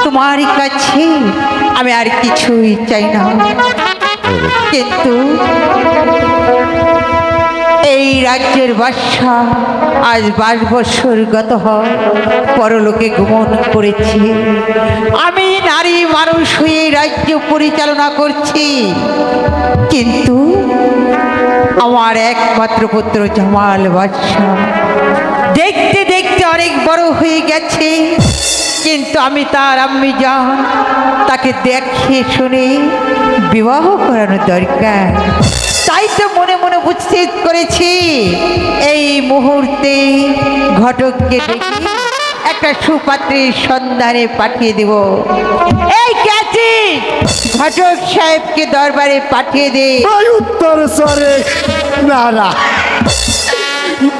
তোমার কাছে আমি আর কিছুই চাই না, কিন্তু এই রাজ্যের বাদশা আজ 22 বছর গত হয় পরলোকে গমন করেছে। আমি নারী মানুষ হয়ে রাজ্য পরিচালনা করছি, কিন্তু আমার একমাত্র পুত্র জামাল বাদশা দেখতে দেখতে অনেক বড় হয়ে গেছে, কিন্তু আমি তার আম্মি জান তাকে দেখে শুনে বিবাহ করানো দরকার। তাই তো মনে মনে উপস্থিত করেছি এই মুহূর্তে ঘটককে ডেকে একটা সুপাত্রের সন্ধানে পাঠিয়ে দেব। এই ক্যাচি ঘটক সাহেবকে দরবারে পাঠিয়ে দে। উত্তর স্বরে নারা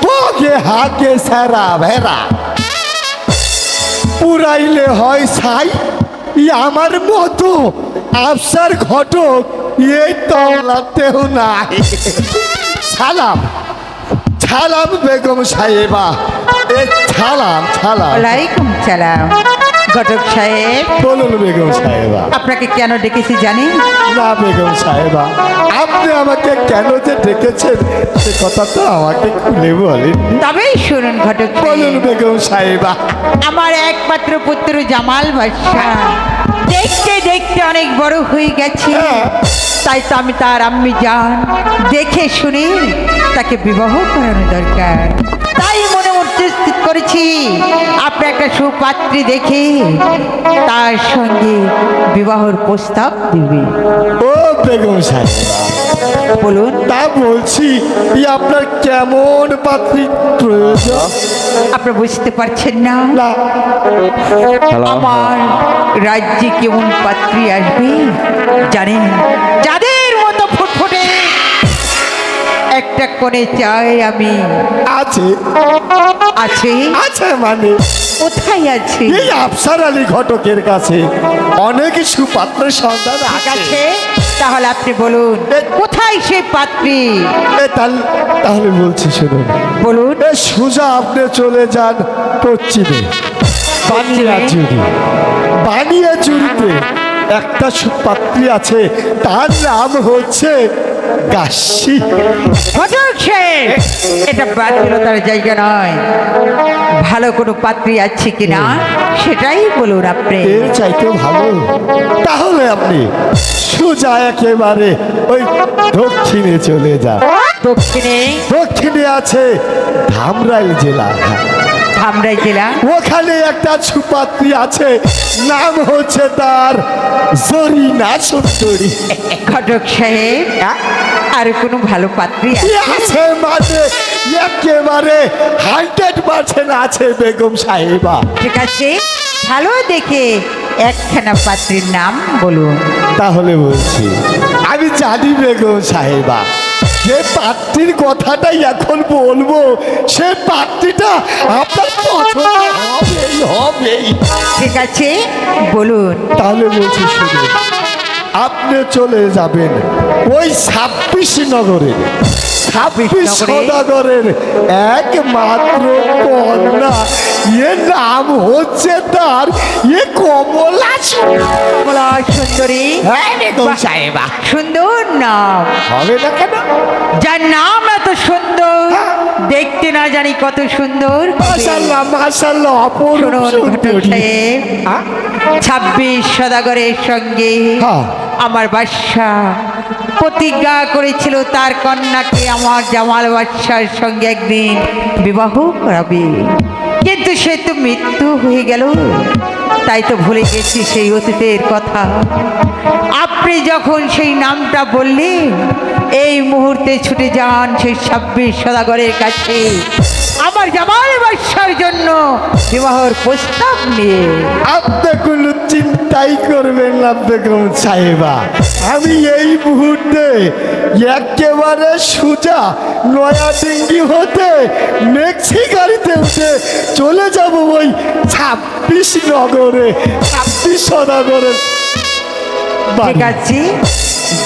বগে হাকে সারা ভেরা পুরাইলে হয় ছাই। আমার মতো আফসার ঘটক এই তলাতেও নাই। সালাম সালাম বেগম সাহেবা, এ সালাম সালাম। ওয়ালাইকুম সালাম। ঘটক সাহেব, বলুন বেগম সাহেবা। আপনাকে কেন ডেকেছি জানেন? না বেগম সাহেবা, আপনি আমাকে কেন যে ডেকেছেন সে কথা তো আমাকে খুলে বলেন। তবেই শুনুন ঘটক বলুন সাহেব, বেগম সাহেবা। আমার একমাত্র পুত্র জামাল বাদশা দেখতে দেখতে অনেক বড় হয়ে গেছে, তাই তো আমি তার আম্মি জান দেখে শুনে তাকে বিবাহ করানো দরকার। তাই মনে স্থির করেছি আপনি একটা সুপাত্রী দেখে তার সঙ্গে বিবাহের প্রস্তাব দিবে। ও বেগম সাহেবা, বলুন। তা বলছি আপনার কেমন পাত্রী প্রয়োজন? আপনি বুঝতে পারছেন না না। আমার রাজ্যে কেমন পাত্রী আসবে জানেন? যাদের মতো ফুটফুটে একটা কোণে চাই আমি। আছে আছে? আছে মানে কোথায় আছে? এই আফসার আলী ঘটকের কাছে অনেক সুপাত্রের সন্ধান আছে। আছে? তাহলে আপনি বলুন কোথায় সেই পাত্রী? তাহলে বলছি শুনুন। বলুন। এ সোজা আপনি চলে যান পশ্চিমে বানিয়াচুরি। বানিয়াচুরিতে একটা সুপাত্রী আছে, তার নাম হচ্ছে গাছি। ঘটক সাহেব, এটা বাচ্চার জায়গা নয়। ভালো কোনো পাত্রী আছে কিনা সেটাই বলুন আপনি। এর চাইতে ভালো? তাহলে আপনি সোজা একেবারে ওই দক্ষিণে চলে যান। দক্ষিণে? দক্ষিণে আছে ধামরাই জেলা। ধামরাই জেলা? ওখানে একটা সুপাত্রী আছে, নাম হচ্ছে তার জরিনা সুন্দরী। ঘটক সাহেব, আর কোনো ভালো পাত্রী আছে? আছে মানে একেবারে 100% আছে বেগম সাহেবা। ঠিক আছে, ভালো দেখে একখানা পাত্রীর নাম বলুন। তাহলে বলছি, আমি জানি বেগম সাহেবা, যে পাত্রীর কথাটাই এখন বলবো সে পাত্রীটা আপনার পছন্দ হবেই হবেই। ঠিক আছে, বলুন। তাহলে বলছি শুনুন, আপনি চলে যাবেন ওই 26 নগরে। 26 সদাগরের একমাত্র কন্যা, এর নাম হচ্ছে তার কমলা কমলা সুন্দরী। হ্যাঁ বেগম সাহেবা। সুন্দর নাম হবে না কেন? যার নাম এত সুন্দর, দেখতে না জানি কত সুন্দর। মাশাআল্লাহ মাশাআল্লাহ, অপূর্ব শুনুন ঘটক সুন্দরী। সাহেব, 26 সদাগরের সঙ্গে আমার বাদশা প্রতিজ্ঞা করেছিল তার কন্যাকে আমার জামাল বাদশার সঙ্গে একদিন বিবাহ করাবে, কিন্তু সে তো মৃত্যু হয়ে গেল। তাই তো ভুলে গেছি সেই অতীতের কথা। আপনি যখন সেই নামটা বললেন, এই মুহূর্তে ছুটে যান সেই 26 সদাগরের কাছে আমার জামাল বাদশার জন্য বিবাহের প্রস্তাব নিয়ে। আপনি কোনো চিন্তাই করবেন না বেগম সাহেবা, আমি এই মুহূর্তে একেবারে সোজা নয়াডিঙ্গি হতে মেক্সি গাড়িতে উঠে চলে যাব ওই 26 নগরে, 26 সদাগরে। ঠিক আছে,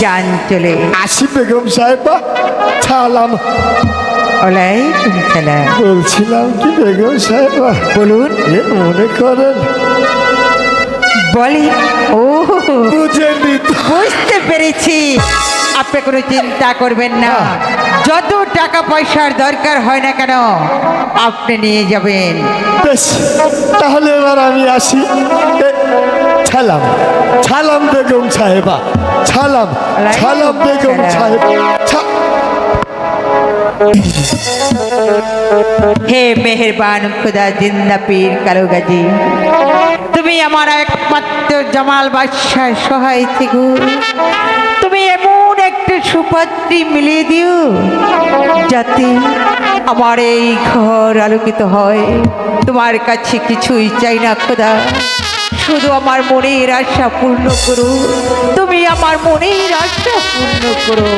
যান চলে। আসি বেগম সাহেবা, সালাম। ওয়ালাইকুম সালাম। বলছিলাম কি বেগম সাহেবা, বলুন। এ মনে করেন বলি ও বুঝেনি তো। বুঝতে পেরেছি, আপনি কোনো চিন্তা করবেন না, যত টাকা পয়সার দরকার হয় না কেন আপনি নিয়ে যাবেন। বেশ, তাহলে এবার আমি আসি। ছালাম ছালাম বেগম সাহেবা, ছালাম ছালাম বেগম সাহেব। হে মেহেরবান খুদা জিন্দা পীর কালো গাজী, তুমি আমার একমাত্র জামাল বাদশার সহায় থেকো। তুমি এমন একটা সুপাত্রী মিলিয়ে দিও যাতে আমার এই ঘর আলোকিত হয়। তোমার কাছে কিছুই চাই না খোদা, শুধু আমার মনের আশা পূর্ণ করো। তুমি আমার মনের আশা পূর্ণ করো।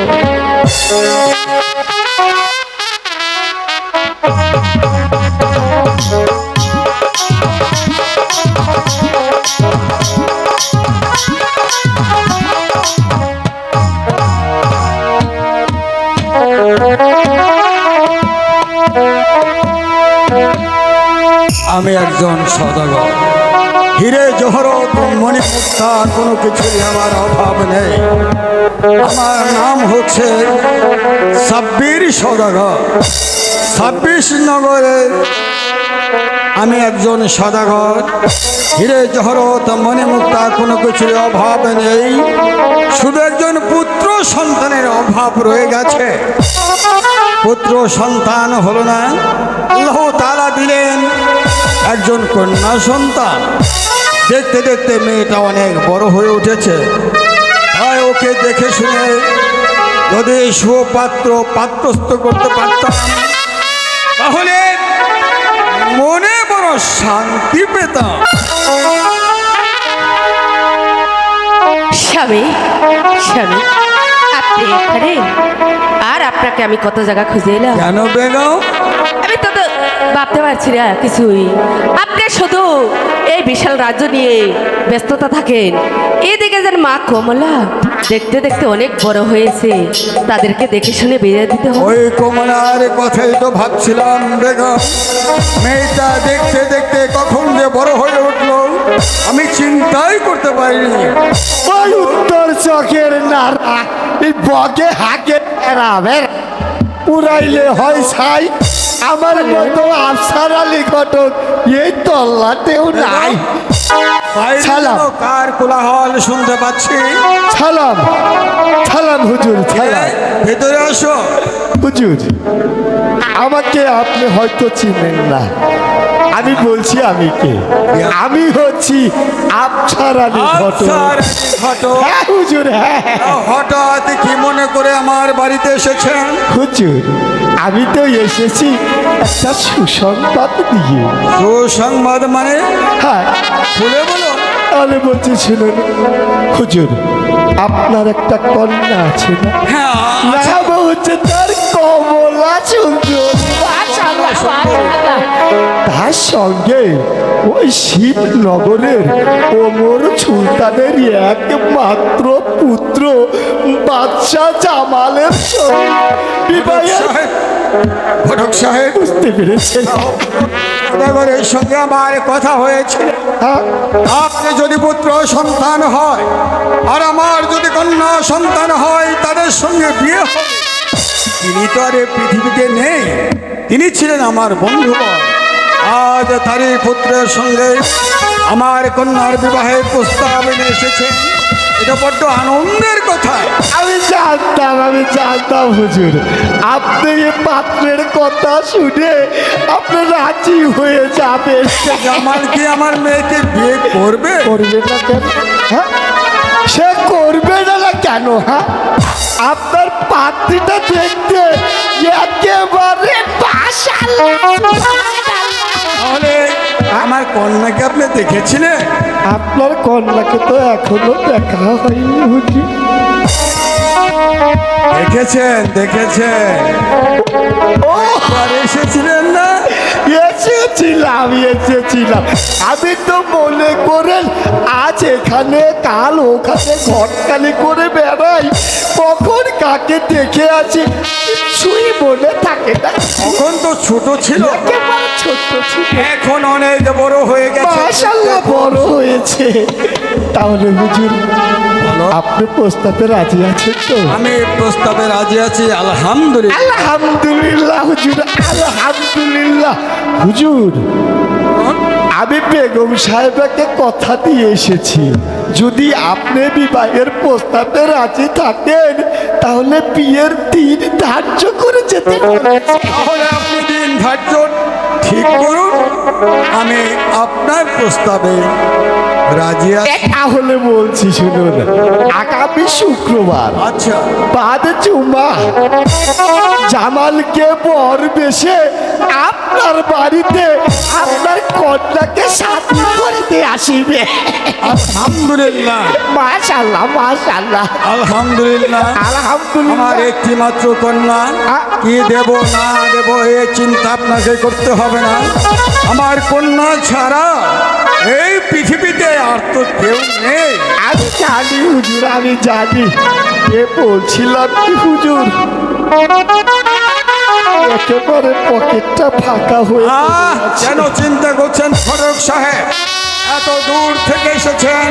আমি একজন সদাগর, হিরে জহরত মণিমুক্তা কোনো কিছুরই আমার অভাব নেই। আমার নাম হচ্ছে সাব্বির সদাগর। 26 নগরে আমি একজন সদাগর, হিরে জহরত মণিমুক্তা কোনো কিছুর অভাব নেই। শুধু একজন পুত্র সন্তানের অভাব রয়ে গেছে। পুত্র সন্তান হলো না, আল্লাহ তাআলা দিলেন একজন কন্যা সন্তান। দেখতে দেখতে মেয়েটা অনেক বড় হয়ে উঠেছে, তাই ওকে দেখে শুনে যদি সুপাত্র পাত্রস্থ করতে পারতাম তাহলে মনে বড় শান্তি পেতাম। স্বামী, স্বামী, আপনি এখানে? আর আপনাকে আমি কত জায়গা খুঁজে এলাম। কেন বেগম? আমি তো ভাবতে পারছি না কিছুই। আপনি শুধু এই বিশাল রাজ্য নিয়ে ব্যস্ততা থাকেন, এদিকে যেন মা কমলা দেখতে দেখতে অনেক বড় হয়েছে, তাদেরকে দেখে শুনে বিয়ে দিতে হবে। ওই কমলার কথাই তো ভাবছিলাম বেগম। মেয়েটা দেখতে দেখতে কখন যে বড় হয়ে উঠলো আমি চিন্তাই করতে পারিনি। ওই উত্তর চকের নারা এই বগে হাগে বেড়াবে, উড়াইলে হয় ছাই। আমার মতো আফসার আলী ঘটক এই তল্লাতেও নাই। সালাম কার কোলাহল শুনতে পাচ্ছি। সালাম সালাম হুজুর, সালাম। ভেতরে আসো। হুজুর, আমাকে আপনি হয়তো চিনেন না, আমি বলছি আমি কে। আমি হচ্ছি আফসার আলী ঘটক। হ্যাঁ হুজুর, হ্যাঁ। হঠাৎ কি মনে করে আমার বাড়িতে এসেছেন? হুজুর, আমি তো এসেছি একটা সুসংবাদ দিয়ে। সুসংবাদ মানে? হ্যাঁ, খুলে বলো। তাহলে বলছি শুনুন হুজুর, আপনার একটা কন্যা আছে না? হ্যাঁ, নাম হচ্ছে তার কমলা সুন্দর। তার সঙ্গে ওই শিবনগরের ওমর সুলতানের একমাত্র পুত্র বাদশাহ জামালের বিবাহের। ঘটক সাহেব, বুঝতে পেরেছেন? সদাগরের সঙ্গে আমার কথা হয়েছিল। হ্যাঁ, আপনি যদি পুত্র সন্তান হয় আর আমার যদি কন্যা সন্তান হয় তাদের সঙ্গে বিয়ে হবে। তিনি তো আর এ পৃথিবীতে নেই, তিনি ছিলেন আমার বন্ধুগণ। আজ তারই পুত্রের সঙ্গে আমার কন্যার বিবাহের প্রস্তাব এনে এসেছে। এটা বড্ড আনন্দের কথা। আমি জানতাম হুজুর, আপনি এই পাত্রের কথা শুনে আপনি রাজি হয়ে যাবেন। জামাল কি আমার মেয়েকে বিয়ে করবে? করবে না কেন? হ্যাঁ, সে করবে না কেন? হ্যাঁ, আপনার পাত্রীটা দেখতে একেবারে তাহলে আমার কন্যাকে আপনি দেখেছিলেন? আপনার কন্যাকে তো এখনো দেখা হয়নি হুজুর। দেখেছেন ও, আর এসেছিলেন না? এসেছিলাম। আমি তো মনে করেন আজ এখানে কাল ওখানে ঘটকালি করে বেড়াই, কখন কাকে দেখে আছি কিছুই মনে থাকে না। তখন তো ছোট ছিল, একেবারে ছোট্ট ছিল। এখন অনেক বড় হয়ে গেছে। মাশাআল্লাহ বড় হয়েছে। তাহলে হুজুর আপনি প্রস্তাবে রাজি আছেন তো? আমি প্রস্তাবে রাজি আছি, আলহামদুলিল্লাহ। আলহামদুলিল্লাহ হুজুর, আলহামদুলিল্লাহ। হুজুর, আমি বেগম সাহেবাকে কথা দিয়ে এসেছি, যদি আপনি বিবাহের প্রস্তাবে রাজি থাকেন তাহলে বিয়ের দিন ধার্য করে যেতে পারেন। তাহলে আপনি দিন ধার্য ঠিক করুন, আমি আপনার প্রস্তাবে রাজি আছি। তাহলে বলছি শুনুন, আগামী শুক্রবার আচ্ছা, বাদ জুমা জামালকে বর বেশে আপনার বাড়িতে আপনার কন্যাকে সাথী করতে আসিবে। আলহামদুলিল্লাহ, মাশাআল্লাহ, মাশাআল্লাহ, আলহামদুলিল্লাহ। আলহামদুলিল্লাহ। আমার একটি মাত্র কন্যা, কি দেব না দেব এ চিন্তা আপনাকে করতে হবে না। আমার কন্যা ছাড়া এই পৃথিবীতে আর তো কেউ নেই। আমি জানি হুজুর, আমি জানি। এ বলছিলাম কি হুজুর, একেবারে পকেটটা ফাঁকা হয়ে আছে। কেন চিন্তা করছেন ফরক সাহেব? এত দূর থেকে এসেছেন,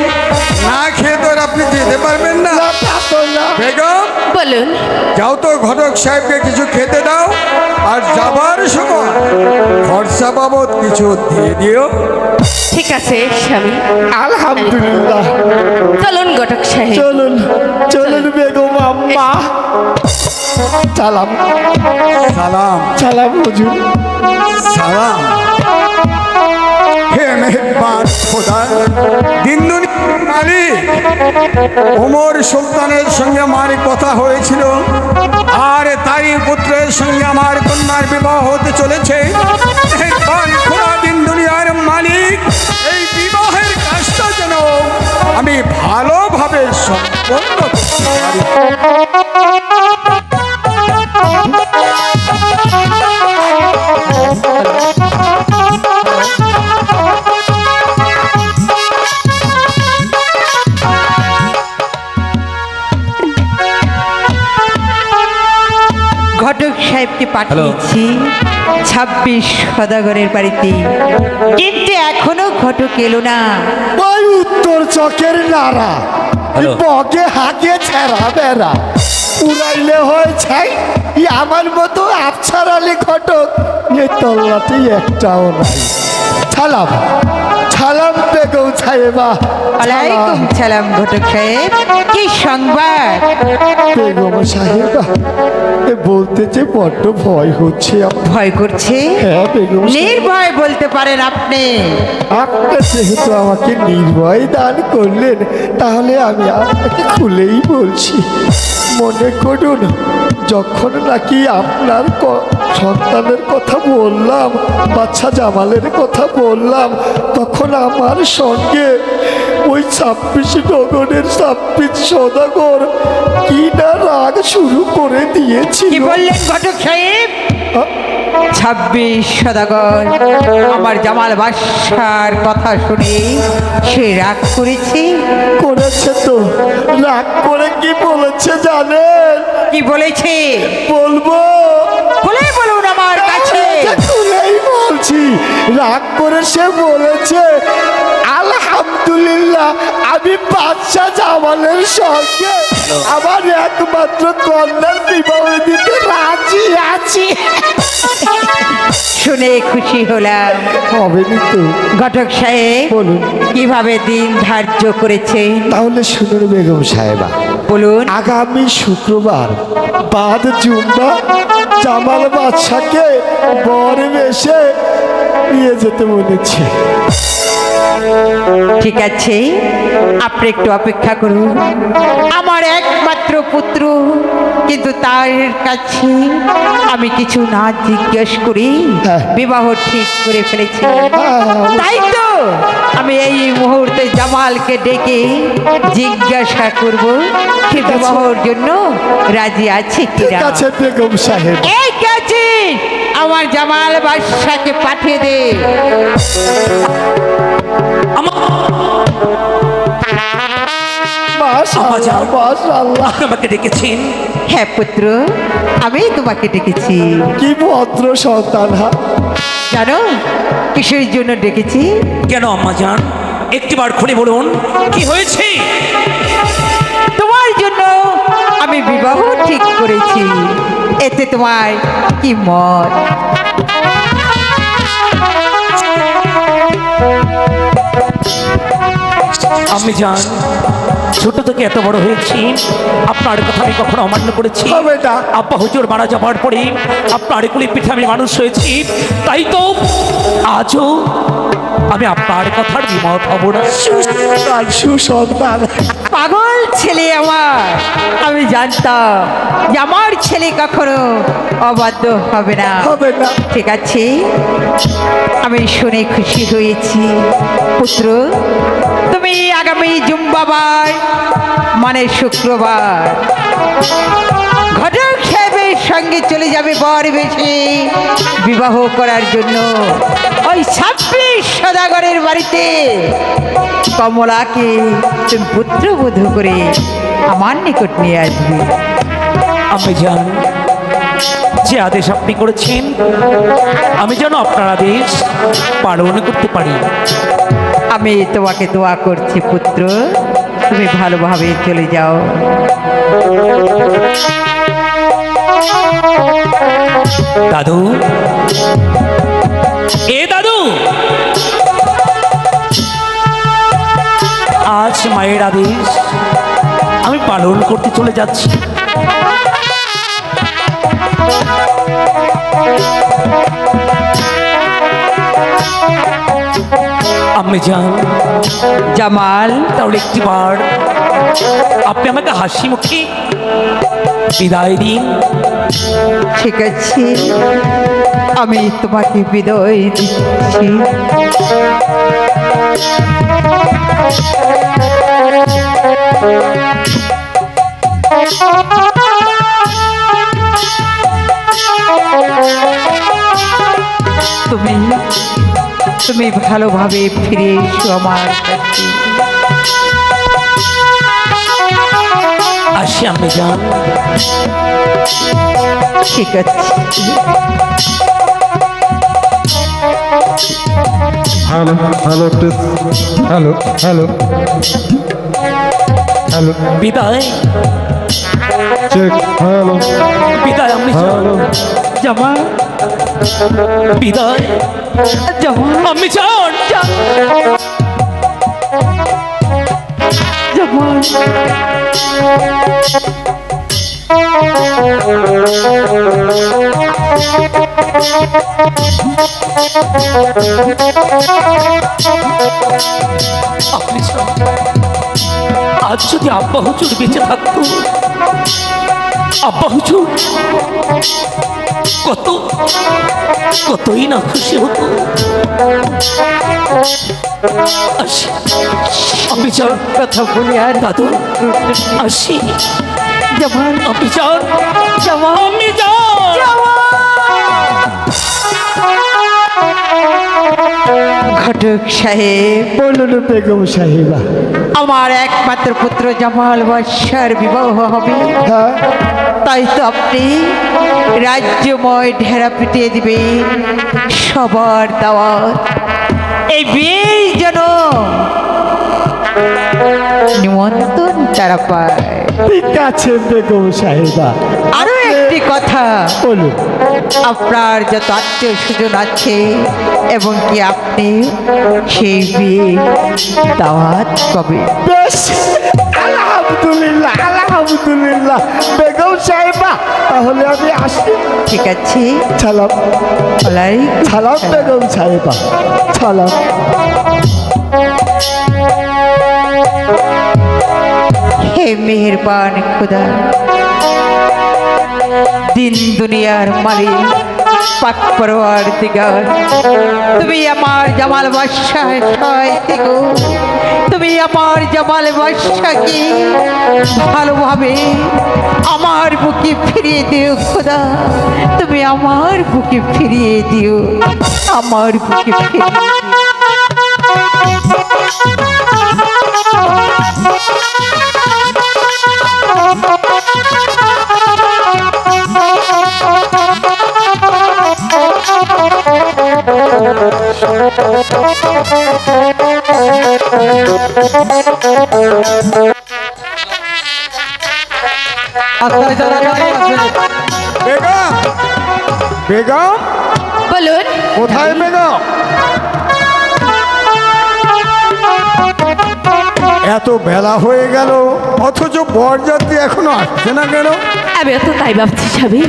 না খেয়ে তো আর আপনি যেতে পারবেন না। না, তা তো না। বেগম, বলুন। যাও তো ঘটক সাহেবকে কিছু খেতে দাও, আর যাবার সময় খরচা বাবদ কিছু দিয়ে দিও। ঠিক আছে স্বামী, আলহামদুলিল্লাহ। চলুন ঘটক সাহেব। চলুন চলুন বেগম আম্মা। সালাম সালাম, সালাম হুজুর। সালাম। হে মেহেরবান খোদা, দিন দুনিয়ার মালিক, ওমর সুলতানের সঙ্গে আমার কথা হয়েছিল, আর তাই পুত্রের সঙ্গে আমার কন্যার বিবাহ হতে চলেছে। মেহেরবান খোদা, দিন দুনিয়ার মালিক, এই বিবাহের কাজটা যেন আমি ভালোভাবে সম্পন্ন করতে পারি। ঘটক সাহেবকে পাঠিয়েছি 26 সদাগরের বাড়িতে, কিন্তু এখনো ঘটক এলো না। ওই উত্তর চকের নাড়া, ওই বগে হাগে ছেঁড়া বেড়া উড়াইলে হয়েছে। আমার মতো আফসার আলী ঘটক এ তল্লাতে একটাও নাই। সালাম সালাম বেগম সাহেবা। ওয়ালাইকুম সালাম ঘটক সাহেব, কি সংবাদ? বেগম সাহেবা, এ বলতে যে বড্ড ভয় হচ্ছে আমার। ভয় করছে? হ্যাঁ বেগম সাহেব, নির্ভয় বলতে পারেন আপনি। আপনি যেহেতু আমাকে নির্ভয় দান করলেন, তাহলে আমি আপনাকে খুলেই বলছি। মনে করুন, যখন নাকি আপনার সন্তানের কথা বললাম, বাচ্চা জামালের কথা বললাম, তখন আমার সঙ্গে ওই 26 নগরের 26 সদাগর কি না রাগ শুরু করে দিয়েছিল। কি বললেন ঘটক সাহেব? 26 সদাগর আমার জামাল বাদশার কথা শুনে সে রাগ করেছে। করেছে তো, রাগ করে কি বলেছে জানেন? কি বলেছে? বলবো? বলে বলুন আমার কাছে। খুলেই বলছি। রাগ করে সে বলেছে, আলহামদুলিল্লাহ, আমি বাদশা জামালের সঙ্গে আমার একমাত্র কন্যার বিবাহ দিতে রাজি আছি। শুনে খুশি হলাম। হবে তো? ঘটক সাহেব বলুন। কিভাবে দিন ধার্য করেছে তাহলে শুনুন বেগম সাহেবা, বলুন। আগামী শুক্রবার বাদ জুম্মা জামাল বাদশাকে বর বেশে নিয়ে যেতে বলেছে। ঠিক আছে, আপনি একটু অপেক্ষা করুন। আমার একমাত্র পুত্র, কিন্তু তার কাছে আমি কিছু না জিজ্ঞেস করি হ্যাঁ। বিবাহ ঠিক করে ফেলেছি। হ্যাঁ। তাই তো আমি এই মুহূর্তে জামালকে ডেকে জিজ্ঞাসা করব সে বিবাহর জন্য রাজি আছে ঠিক কিনা। আছে বেগম সাহেব। এই কাছে আমার জামাল বাদশাকে পাঠিয়ে দে। মাশাআল্লাহ, মাশাআল্লাহ। আমাকে ডেকেছেন? হ্যাঁ পুত্র, আমি তোমাকে ডেকেছি। কি ভদ্র সন্তান। জানো কিসের জন্য ডেকেছি? কেন আম্মা জান? একটিবার খুলে বলুন কি হয়েছে? তোমার জন্য আমি বিবাহ ঠিক করেছি, এতে তোমার কি মত? আমি জান ছোট থেকে এত বড় হয়েছি, আপনার কথা আমি কখনো অমান্য করেছি? হবে না। আব্বা হুজুর মারা যাওয়ার পরে আপনার কুলি পিঠে আমি মানুষ হয়েছি, তাই তো আজও আমি আপনার কথার বিমত হব না। সুসন্তান সুসন্তান। পাগল ছেলে আমার, আমি জানতাম যে আমার ছেলে কখনো অবাধ্য হবে না। হবে না। ঠিক আছে, আমি শুনে খুশি হয়েছি। পুত্র, তুমি আগামী জুম্বাবার মানে শুক্রবার ঘটক সাহেবের সঙ্গে চলে যাবে বর বেশি বিবাহ করার জন্য ওই 26 সদাগরের বাড়িতে। কমলাকে তুমি পুত্রবধূ করে আমার নিকট নিয়ে আসবে। আমি জান যে আদেশ আপনি করেছেন আমি যেন আপনার আদেশ পালন করতে পারি। আমি তোমাকে দোয়া করছি পুত্র, তুমি ভালোভাবে চলে যাও। দাদু, এ দাদু, আজ মায়ের আদেশ আমি পালন করতে চলে যাচ্ছি। আমি যান জামাল, তাহলে একটিবার আপনি আমাকে হাসি মুখে বিদায় দিন। ঠিক আছে, আমি তোমাকে বিদায় দিচ্ছি। তুমি তুমি ভালোভাবে ফিরে এসো আমার কাছে। আসি আমি যান। ঠিক আছে। Hello hello hello hello hello বিদায়, চেক হ্যালো বিদায় আমি যান। হ্যালো জামাল, বিদায় জামাল, আমি যান। জামাল। আপনি যান। আজ যদি আব্বা হুজুর বেঁচে থাকতো, আব্বা হুজুর কতই না খুশি হতো। আসি আমি যান। কথা বলে আর দাদু আসি। জামাল, আমি যান। জামাল, আমি যান। ঘটক সাহেব, বলুন বেগম সাহেবা। আমার একমাত্র পুত্র জামাল বাদশার বিবাহ হবে, হ্যাঁ, তাই তো আপনি রাজ্যময় ঢেরা পিটিয়ে দিবেন সবার দাওয়াত। এই বিয়ের যেন নিমন্ত্রণ তারা পায়। ঠিক আছে বেগম সাহেবা। আরো একটি কথা, বলুন। আপনার যত আত্মীয় স্বজন আছে এবং কি আপনি সেই বিয়ে দাওয়াত কবে? বেশ, আলহামদুলিল্লাহ আলহামদুলিল্লাহ বেগম সাহেবা, তাহলে আমি আসি। ঠিক আছে, সালাম ওয়ালাইকুম সালাম সালাম। বেগম সাহেবা, সালাম। হে মেহেরবান খুদা, দিন দুনিয়ার মালিক পাক পরওয়ার দিগার, তুমি আমার জামাল বাদশাহ সহায় থেকো। তুমি আমার জামাল বাদশাহকে ভালোভাবে আমার বুকে ফিরিয়ে দিও খোদা। তুমি আমার বুকে ফিরিয়ে দিও, আমার বুকে ফিরিয়ে দিও। বেগম বেগম বলুন। কোথায় বেগম? এত বেলা হয়ে গেল অথচ বরযাত্রী এখনো আসছে না কেন? আমি তো তাই ভাবছি স্বামী,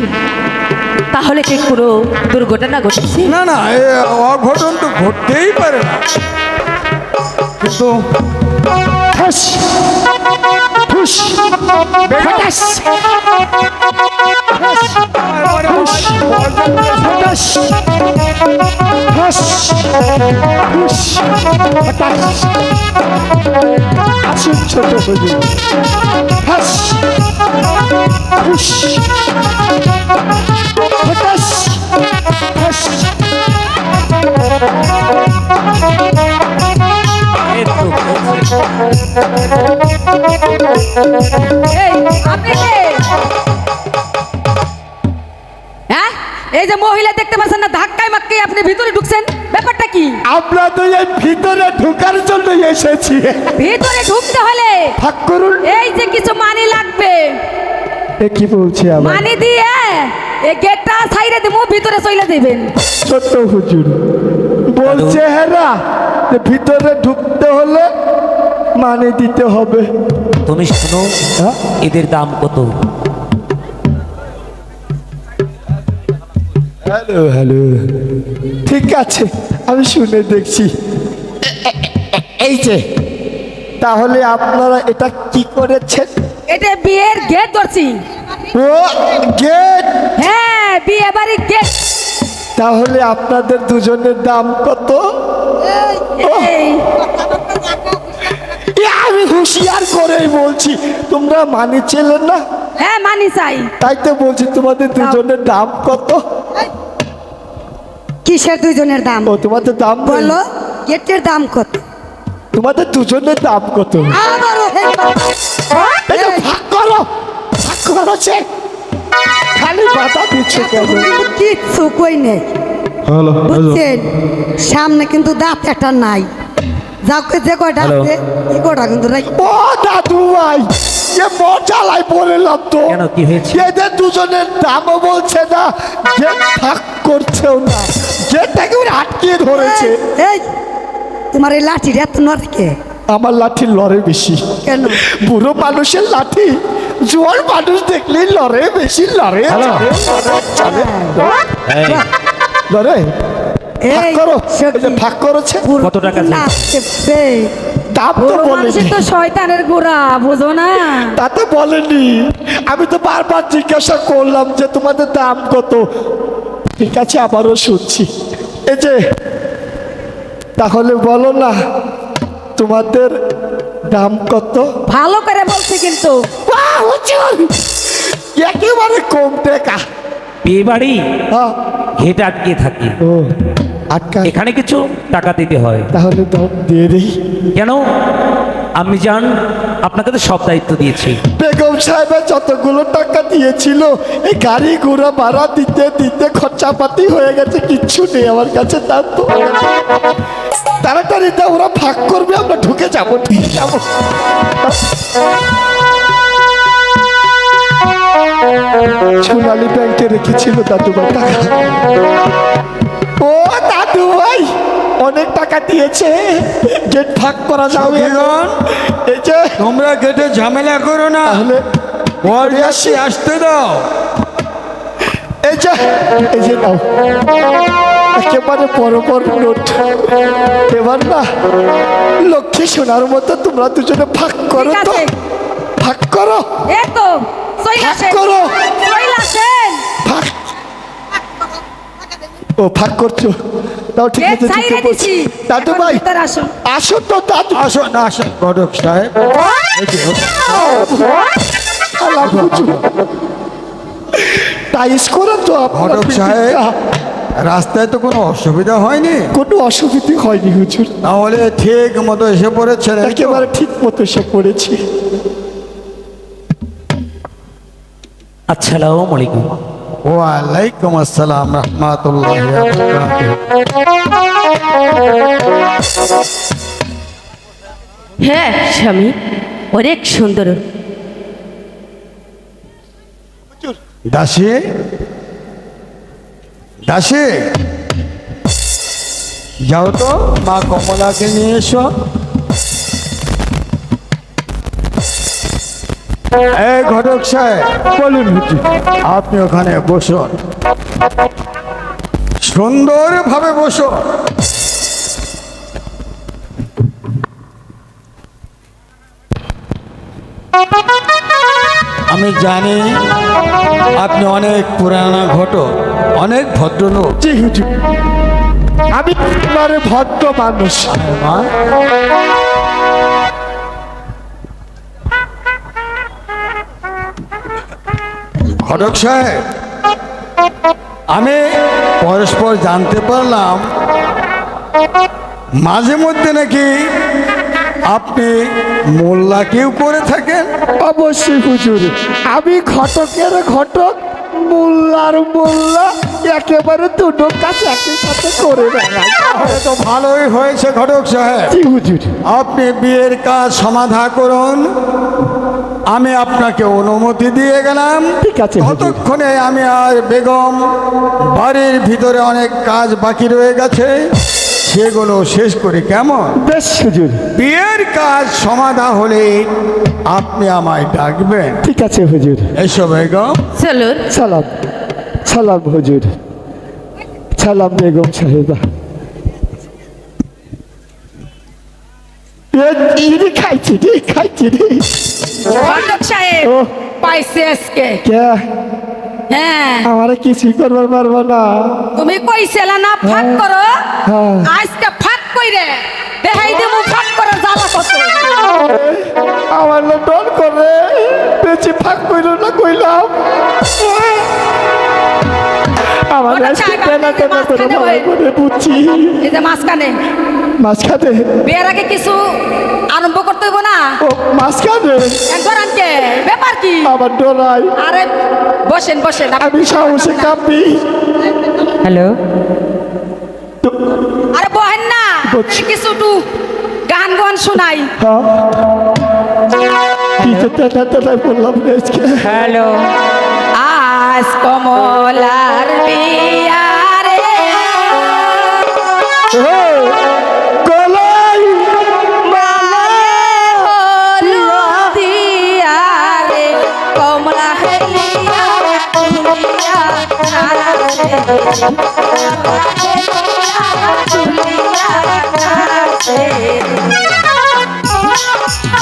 তাহলে কি কোনো দুর্ঘটনা ঘটেছে? না না, এ অঘটন তো ঘটতেই পারে না। কিন্তু ঠাস, ঠুস, ফাটাস, ফাটাস, ঠাস, ঠুস, ফাটাস। আসুন ছোট হুজুর। ঠাস, ঠুস, ফাটাস, ঠাস। হ্যাঁ, এই যে মহিলা দেখতে পাচ্ছেন না, ধাক্কায় মাক্কায় আপনি ভিতরে ঢুকছেন, ব্যাপারটা কি? আমরা তো এই ভিতরে ঢোকার জন্য এসেছি। ভিতরে ঢুকতে হলে ফাঁক করুন। এই যে কিছু মানি লাগবে, এ কি বলছে আবার? মানি দিয়ে এই গেটটা ছাইরে দিমু, ভিতরে চলে যাবেন। ছোট হুজুর বলছে হেরা যে ভিতরে ঢুকতে হলে মানে দিতে হবে। তুমি শোনো, হ্যাঁ? এদের দাম কত? হ্যালো হ্যালো, ঠিক আছে আমি শুনে দেখছি। এই যে তাহলে আপনারা এটা কি করেছেন? এটা বিয়ের গেট ধরছি। ও গেট। হ্যাঁ, বিয়ে বাড়ির গেট। তাহলে আপনাদের দুজনের দাম কত? এই এ আমি হুঁশিয়ার করেই বলছি, তোমরা মানি ছিলেন না, হ্যাঁ মানি চাই। তাই তো বলছি তোমাদের দুজনের দাম কত? কিসের দুইজনের দাম ও তোমাদের দাম নেই? বলো, গেটের দাম কত? তোমাদের দুজনের দাম কত? আবারও এই যে ভাগ করো, ভাগ করছে, খালি বাধা দিচ্ছে কেন? কিচ্ছু কই নেই, হ্যালো হ্যালো বুঝছেন? সামনে কিন্তু দাঁত একটা নাই, যাও যে কয়টা আছে এই কয়টা কিন্তু নাই। ও দাদু ভাই, এ মজালাই বললাম তো। কেন, কি হয়েছে? এদের দুজনের দামও বলছে না, যে ভাগ করছেও না, যেটাকে ওরা আটকিয়ে ধরেছে। এই তোমার এই লাঠির এত নড়কে আমার লাঠি লড়ে বেশি। কেন? বুড়ো মানুষের লাঠি জোয়ার মানুষ দেখলেই লড়ে বেশি, লড়ে লড়ে। ভাগ এই করো, সত্যি। এই যে ভাগ করেছে। কত টাকা চাই? নাচছে। দাম তো বুড়ো বলেনি, মানুষের তো শয়তানের গোড়া, বুঝো না? তা তো বলেনি। আমি তো বারবার জিজ্ঞাসা করলাম যে তোমাদের দাম কত। ঠিক আছে, আবারও শুনছি। এই যে তাহলে বলো না তোমাদের দাম কত? ভালো করে বলছি কিন্তু। বাহ, হুজুর, একেবারে কম টাকা। বিয়ে বাড়ি হ্যাঁ, ঘেটে আটকে থাকি, ও আটকা, এখানে কিছু টাকা দিতে হয়। তাহলে দাম দিয়ে দেই। কেন? আমি জান, আপনাকে তো সব দায়িত্ব দিয়েছি। বেগম সাহেবের যতগুলো টাকা দিয়েছিল এই গাড়ি ঘোড়া ভাড়া দিতে দিতে খরচাপাতি হয়ে গেছে, কিচ্ছু নেই আমার কাছে। তার তো তাড়াতাড়ি দাও, ওরা ভাগ করবে, আমরা ঢুকে যাবো, ঢুকে যাবো। সোনালী ব্যাংকে রেখেছিল দাদু ভাই টাকা। ও দাদু ভাই অনেক টাকা দিয়েছে, গেট ভাগ করা যাবে। সখীগণ, এই যে তোমরা গেটে ঝামেলা করো না, তাহলে বরযাত্রী আসতে দাও। এই যে নাও, একেবারে বড় বড় নোট। এবার না লক্ষ্মী সোনার মতো তোমরা দুজনে ভাগ করো ঠিক তো, আছে। ভাগ করো, এই তো চলে ভাগ আসেন, করো, চলে আসেন। ভাগ। ও ভাগ করছো, তাও ঠিক গেট আছে, ছাইরে ঠিক বলছি। দিছি। দাদু এখন ভাই ভিতরে আসুন। আসো তো দাদু। আসো না, আসো ঘটক সাহেব। শালা বুঝু। টাইস করে তো আপনারা ঘটক সাহেব, বিল্ডিংটা। রাস্তায় তো কোনো অসুবিধা হয়নি? কোনো অসুবিধে হয়নি হুজুর, তাহলে ঠিক মতো এসে পড়েছেন, এই তো? একেবারে ঠিক মতো এসে পড়েছি। আসসালামু আলাইকুম। ওয়ালাইকুম আসসালাম রহমাতুল্লাহি ওয়া বারাকাতুহু। হ্যাঁ স্বামী, অনেক সুন্দর। দাসী, দাসী, যাও তো মা কমলাকে নিয়ে এসো। এই ঘটক সাহেব, বলুন আপনি ওখানে বসুন, সুন্দরভাবে বসুন। আমি জানি আপনি অনেক পুরানা ঘটক, অনেক ভদ্রলোক। জি হুজুর, আমি একেবারে ভদ্র মানুষ। মা, ঘটক সাহেব, আমি পরস্পর জানতে পারলাম মাঝে মধ্যে নাকি আপনি মোল্লাকেও করে থাকেন। অবশ্যই হুজুর, আমি ঘটকের ঘটক, মোল্লার মোল্লা, একেবারে দুটো কাজ একই সাথে করে বেড়াই। তাহলে তো ভালোই হয়েছে ঘটক সাহেব, জি হুজুর। আপনি বিয়ের কাজ সমাধা করুন, আমি আপনাকে অনুমতি দিয়ে গেলাম। ঠিক আছে হুজুর। ততক্ষণে আমি আর বেগম বাড়ির ভিতরে অনেক কাজ বাকি রয়ে গেছে, সেগুলো শেষ করি, কেমন? বেশ হুজুর। বিয়ের কাজ সমাধা হলে আপনি আমায় ডাকবেন। ঠিক আছে হুজুর। এসো বেগম। চলুন। সালাম, সালাম হুজুর, সালাম বেগম সাহেবা। খাইছি রে, খাইছি রে। ঘটক সাহেব ও পাইছে আজকে। কে হ্যাঁ, আমারে কিছুই করবার পারবো না। তুমি কইছিলা না ফাঁক করো, হ্যাঁ। আজকে ফাঁক কইরে দেখাই দেবো ফাঁক করে জ্বালা কত। আমার না ডর করে, বেশি ফাঁক কইল না কইলাম। আমার ওটা আজকে চাই, কেনা কেনা করে মাঝখানে ভালো ওই- করে বুঝছি। এই যে মাঝখানে মাঝখানে, বিয়ের আগে কিছু আরম্ভ করতে হইব না। ও মাঝখানে একবার আনকে ব্যাপার কি? আমার ডরাই, আরে বসেন বসেন। আমি সাহসে কাঁপি। হ্যালো, আরে বহেন না, বলছি। কিছু একটু গান গান শোনাই। হ্যাঁ, কি তো তেটা তেটাই বললাম রে আজকে। হ্যালো। আজ কমলার বিয়া রে, গলাই হলুদিয়া রে, কমলা হেলিয়া চুলিয়া নাচে, কমলা হেলিয়া চুলিয়া নাচে। বিয়া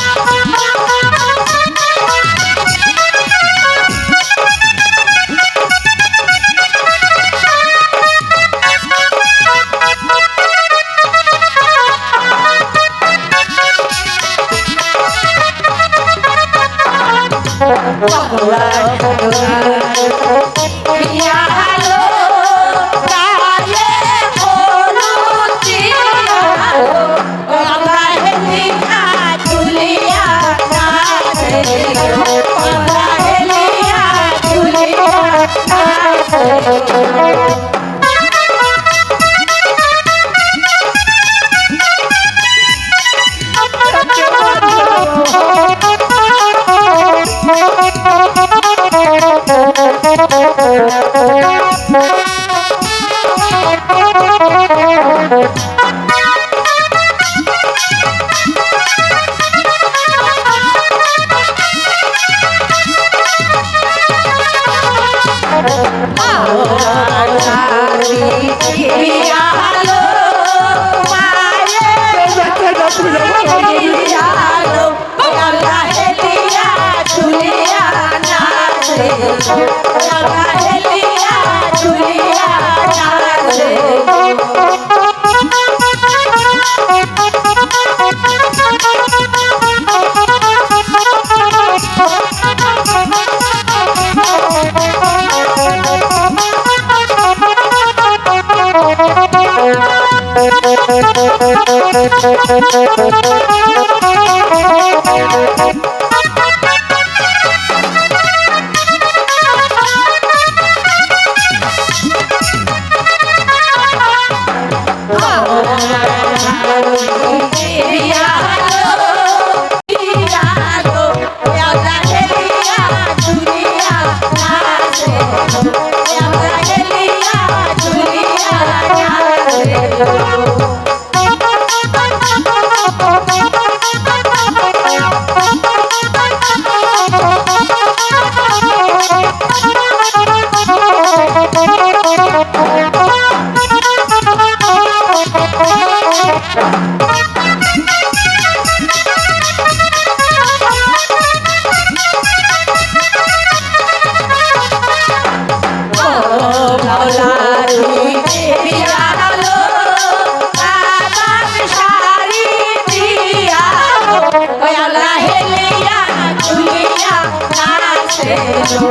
হেলিয়া ঝুলিয়া নাচে লো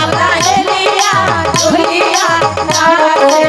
আমরা হেলিয়া ঝুলিয়া নাচে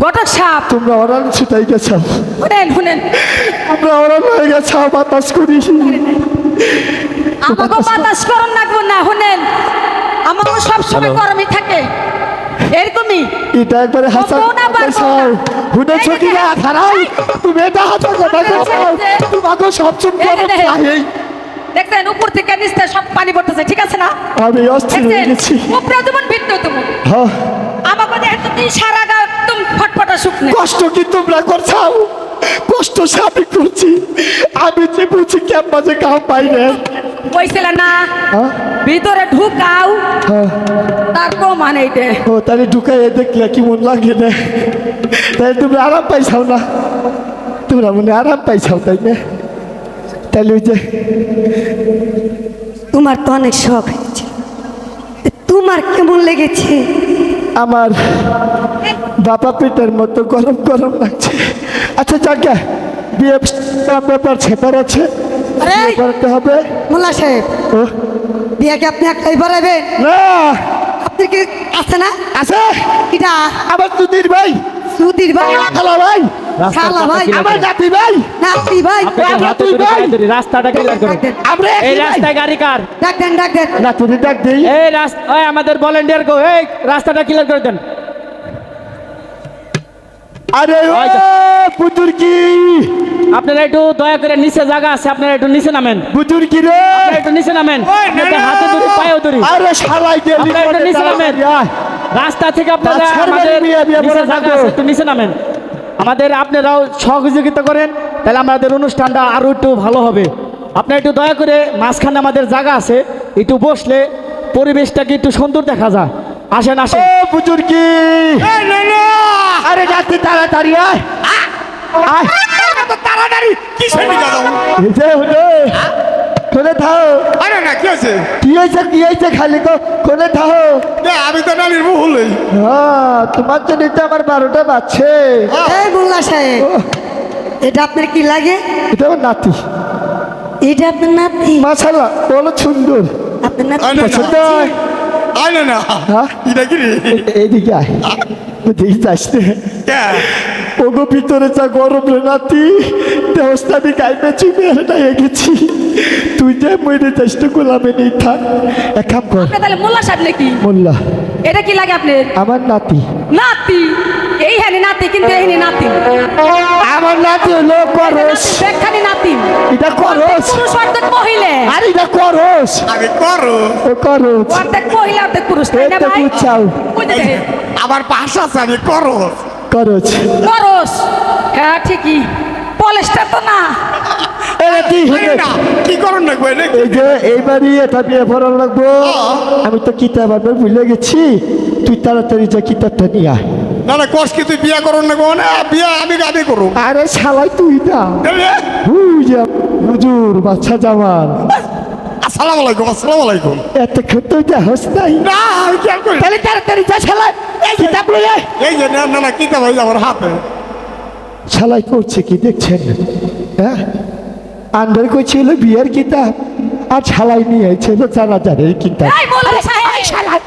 ঘটক সাপ তোমরা অরান ছুটাই গেছো, শুনেন শুনেন তোমরা অরান হয়ে গেছো, বাতাস করি। আমাকে বাতাস করুন লাগবো না, শুনেন আমাকে সবসময় গরমই থাকে এরকমই। এটা একবারে হাসান বলবো না, পারবো না। শুনেছ কি না খারাই, তুমি এটা হাতে কথা বলছো, তোমাকে সব চুপ করে চাই। দেখছেন উপর থেকে নিচে সব পানি পড়তেছে, ঠিক আছে না? আমি অস্থির হয়ে গেছি। উপরে যেমন ভিতরে তেমন হ্যাঁ, আমাকে একদম সারা গা একদম ফটফটা শুকনো। কষ্ট কি তোমরা করছাও? কষ্ট আমি করছি, আমি যে বুঝি ক্যাম্পাসে কাম পাই না। কইছিল না হ্যাঁ? ভিতরে ঢুকাও, হ্যাঁ। তার প্রমাণ এইটা। ও তাহলে ঢুকাইয়ে দেখলে কেমন লাগে না? তাহলে তোমরা আরাম পাইছাও না? তোমরা মনে আরাম পাইছাও, তাই না? তাহলে ওই যে তোমার তো অনেক শখ হয়েছে, তোমার কেমন লেগেছে? আমার বাবা পেটের মতো গরম গরম লাগছে। আচ্ছা যাকে বিয়ে ব্যাপার ছেপার আছে, আরে! বিয়ে করতে হবে। মোল্লা সাহেব, ও বিয়ে কি আপনি একটাই বাড়াবেন? না, আপনি কি আছে না? আছে কিটা? আমার দুদির ভাই, সুধীর ভাই, খালা ভাই, শালা ভাই, আমার নাতি ভাই, নাতি ভাই, নাতি ভাই, রাস্তাটা ক্লিয়ার করুন। আমরা এই একই ভাই। রাস্তায় গাড়ি কার? ডাক দেন ডাক দেন। নাতুনি ডাক দেই। এই রাস্তা, ওই আমাদের ভলেন্টিয়ার গো, এই রাস্তাটা ক্লিয়ার করে দেন। আরে ও ওই তো। বুজুর কি, আপনারা একটু দয়া করে নিচে জায়গা আছে, আপনারা একটু নিচে নামেন, বুজুর কি রে? আপনারা একটু নিচে নামেন। আপনাদের হাতে ধরি, পায়েও ধরি। আরে শালাই গেলি আপনারা একটু কোনে নিচে নামেন। তাড়াতাড়ি আয়। রাস্তা থেকে আপনারা বাচ্চার বাড়ি আমাদের বিয়ে নিচে করে জায়গা থাকো। আছে, একটু নিচে নামেন। আমাদের আপনারাও সহযোগিতা করেন, তাহলে আমাদের অনুষ্ঠানটা আরো একটু ভালো হবে। আপনারা একটু দয়া করে, মাঝখানে আমাদের জায়গা আছে, একটু বসলে পরিবেশটাকে একটু সুন্দর দেখা যায়। আসেন আসেন। ও বুজুর কি, আরে যাচ্ছি তাড়াতাড়ি আয়। আয় তাড়াতাড়ি কিসের দিকে যাও? এই যে হলো কোনে থাও, আরে না কি আছে? কি হয়েছে খালি কোনে থাও। আমি তো নালির ভুলই। হ্যাঁ, তোমার জন্য তো আমার 12টা বাজছে। এই মোল্লা সাহেব, এটা আপনার কি লাগে? এটা আমার নাতি। এটা আপনার নাতি মাশাআল্লাহ বলো সুন্দর আপনার নাতি আয় না, পছন্দ হয়? আয় না না হ্যাঁ? এটা কি রে এইদিকে আয় দেখি যাস কে? ওগো ভিতরে যা গরম রে নাতি দেহস্তা আমি গাইবে চুপে না গেছি তুই যে মরে চেষ্টা গোলামে নেই থাক এক কাম কর আপনি তাহলে মোল্লা সাহেব নাকি মোল্লা এটা কি লাগে আপনার আমার নাতি নাতি এই হ্যানি নাতি কিন্তু এইখানে নাতি আমার নাতি হলো করস দেখখানি নাতি এটা করস পুরুষ অর্ধেক মহিলা আর এটা করস আগে করো ও করস অর্ধেক মহিলা অর্ধেক পুরুষ তাই না এটা ভাই বুঝছাও ওই যে দেখেন, আমার পাশা আছে আমি করো করস খরচ হ্যাঁ ঠিকই পলেস্টার তো না এটা কি হলো না কি করুন না কই নাকি এই যে এইবারই এটা বিয়ে পড়ানো লাগবো আমি তো কিতাব আবার ভুলে গেছি তুই তাড়াতাড়ি যা কিতাবটা নিয়ে আয় না না কষ্ট কি তুই বিয়া করুন না কোন বিয়া আমি গাবি করু আরে শালাই তুই না বুঝা হুজুর বাচ্চা জামাল আসসালামু আলাইকুম আসসালামু আলাইকুম এতক্ষণ তুই দেহস নাই না আমি কি করি তাহলে তাড়াতাড়ি যা শালাই কিতাব লই আয় এই যে না না না কি ভাই আমার হাতে শালাই করছে কি দেখছেন হ্যাঁ আন্ডার কইছিল বিয়ের কিতাব আর শালাই নিয়ে ছিল জানা জানের কিতাব এই মোল্লা সাহেব শালাই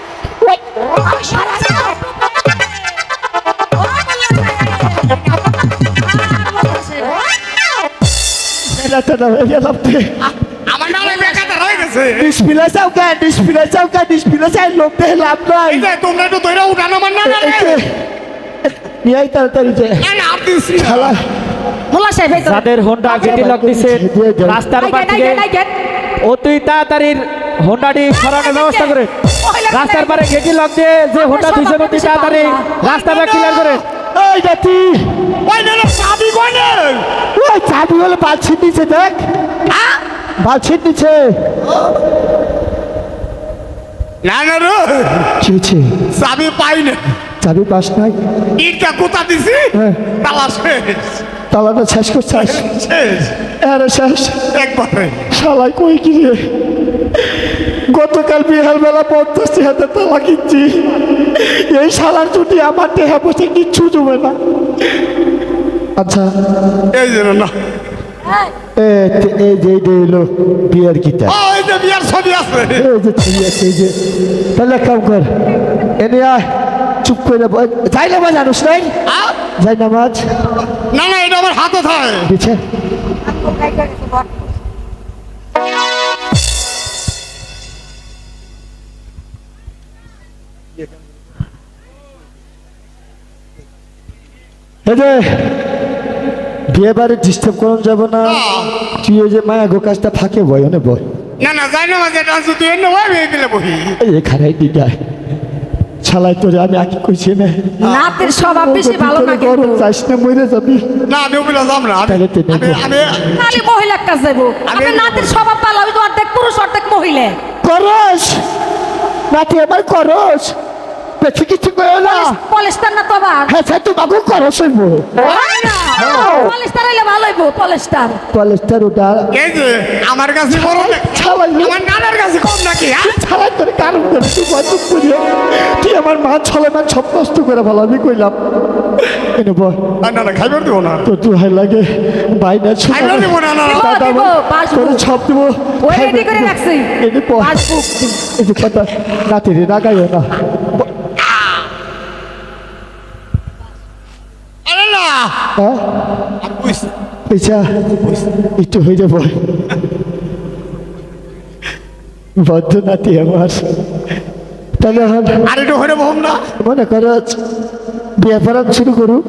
এটা তো না হয়ে গেলাম আমার নামে বেকার হয়ে গেছে ডিসপ্লে চাউকা ডিসপ্লে চাই লোক দেখে লাভ নাই এই যে তোমরা একটু দইরা উঠানো আমার না না নিয়ে আয় তাড়াতাড়ি যে না আপনি শালা মোল্লা সাহেব এই তো যাদের হোন্ডা যেটি লক দিছে রাস্তার আই পাশ গেট, আই থেকে গেট, আই গেট। অতি তাড়াতাড়ি হোন্ডাটি সরানোর ব্যবস্থা করে রাস্তার পারে গেটি লক দিয়ে যে হোন্ডা দুইশো অতি তাড়াতাড়ি রাস্তাটা ক্লিয়ার করে ওই জাতি ওই না না চাবি কোনে ওই চাবি হলে বালছির নিচে দেখ বালছির নিচে না না রে কি হয়েছে চাবি পাই না চাবি পাস নাই ইটটা কোথা দিছি হ্যাঁ। তালা শেষ তালাটা শেষ করছিস শেষ আরে শেষ একবারে শালাই কই কি রে গতকাল বিহার বেলা 50 হাতে তালা কিনছি এই শালার ছুটি আমার দেহা বসে কিচ্ছু জমে না আচ্ছা এই যে না এই যে এলো বিয়ের কিতাব ওই যে বিয়ার ছবি আছে এই যে ছবি আছে এই যে তাহলে এক কাম কর এনে আয় চুপ করে যাই না মাছ আনুস নাই যাই না মাছ না না এটা আমার হাতে থাকে দিচ্ছে বিয়ে বাড়ি ডিস্টার্ব করানো যাবে না তুই ওই যে মায়া গো কাজটা ফাঁকে বয় অনেক বয় না না যাই না মাঝে ডান্স তুই এনে ভাই ভেবে দিলে বহি এখানে দিদায় ছালাই তোরে আমি আগে কইছি না নাতের স্বভাব বেশি ভালো না কিন্তু গরম যাস না মরে যাবি না আমি ওগুলো যাব না তাহলে তো নেবো। আমি খালি মহিলার কাছে যাবো আপনি নাতের স্বভাব ভালো আমি তো অর্ধেক পুরুষ অর্ধেক মহিলা করস নাতি এবার করস বেশি কিছু করো না পলেস্টার না তো আবার হ্যাঁ স্যার তোমাকে করস হইব পলেস্টার হইলে ভালো হইব পলেস্টার কলেজটার ওটা এই যে আমার কাছে বড় না ছালাই আমার নানার কাছে কম নাকি হ্যাঁ? ছালাই তোর কারণ করে তুই বন্ধু করে তুই আমার মা ছলে মা সব নষ্ট করে ভালো আমি কইলাম এনে বল না না খাইবার দেবো না তো তুই হাই লাগে বাইনা খাইবার দেবো না না না। দাদা দিব, পাসবুক। তোর সব দেবো ওই রেডি করে রাখছি এনে পর পাসবুক এই যে কথা রাতে রে রাগাইও না আরে না হ্যাঁ বুঝছি। পেছা একটু হয়ে যাব বদ্ধ নাতি আমার তাহলে এখন আর একটু হরে বহম না মনে করো বিয়ে পড়া শুরু করুক